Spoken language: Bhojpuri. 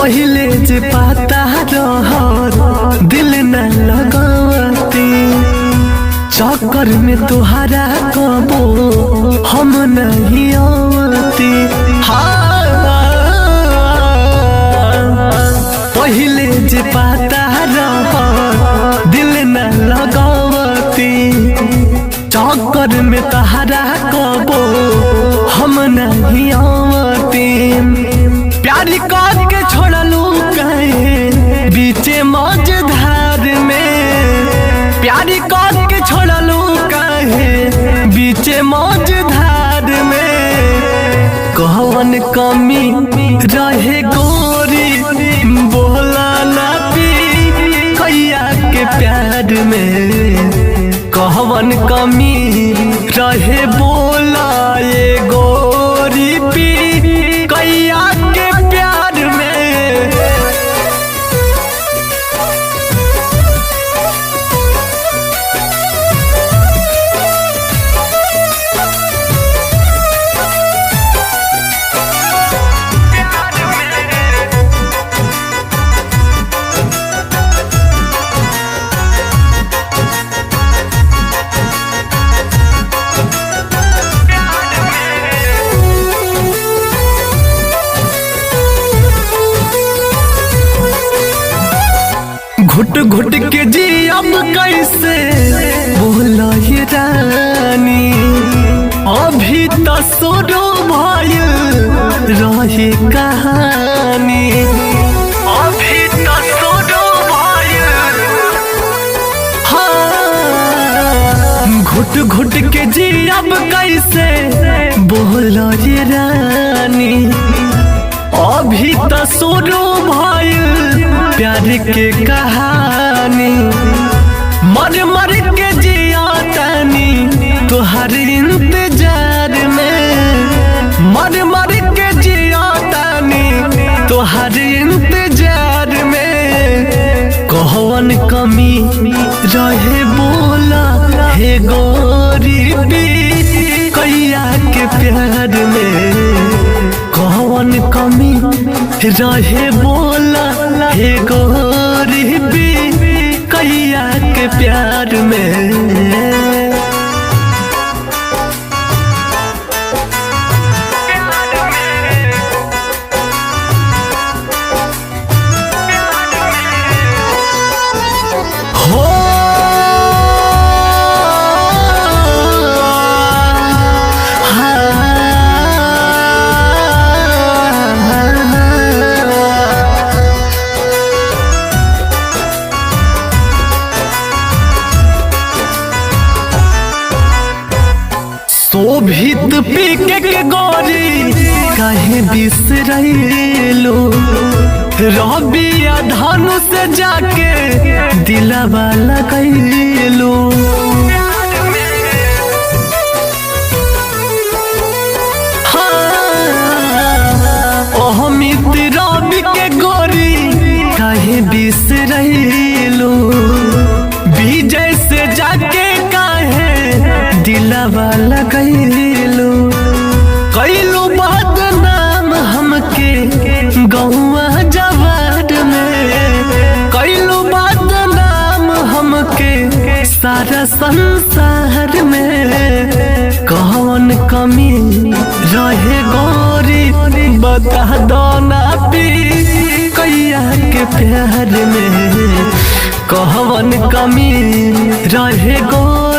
पहिले जे पाता रह दिल न लगावती चक्कर में तुहरा कबो हम नहीं आवती। पहिले जे पाता रह दिल न लगावती चक्कर में तुहरा कबो हम नहीं आवती। प्यार के छोड़लू कहे बीचे मझधार में, प्यार के छोड़लू कहे बीचे मझधार में। कौन कमी रहे गोरी बोला ना पी कैया के प्यार में, कौन कमी रहे बोला ये गोरी पी कैया के प्यार में। घुट घुट के जी अब कैसे बोला ये रानी, अभी तो शुरू भइल रही कहानी, अभी तो शुरू भइल। हाँ घुट घुट के जी अब कैसे बोला ये रानी, अभी तो शुरू भइल प्यार के कहानी। मर मर के जिया तनी तुहर इंतजार में, मर मर के जिया तनी तुहर इंतजार में। कौन कमी रहे बोला हे गोरी कैया के प्यार में, कौन कमी रहे बोला हे गोरी कैया के प्यार में। शोभित पी के गोरी कहे बिसरैलो, रबिया धनु से जाके दिलवा लगैलो। अमित रवि के गोरी कहे बिसरैलो, विजय से जाके काहे दिलवा लगैलो। कैलो बदनाम हमके गौआ जवार में, कैलो बदनाम हमके सारा संसार में। कौन कमी रहे गोरी बता दो ना पी कैया के प्यार में, कौन कमी रहे गोरी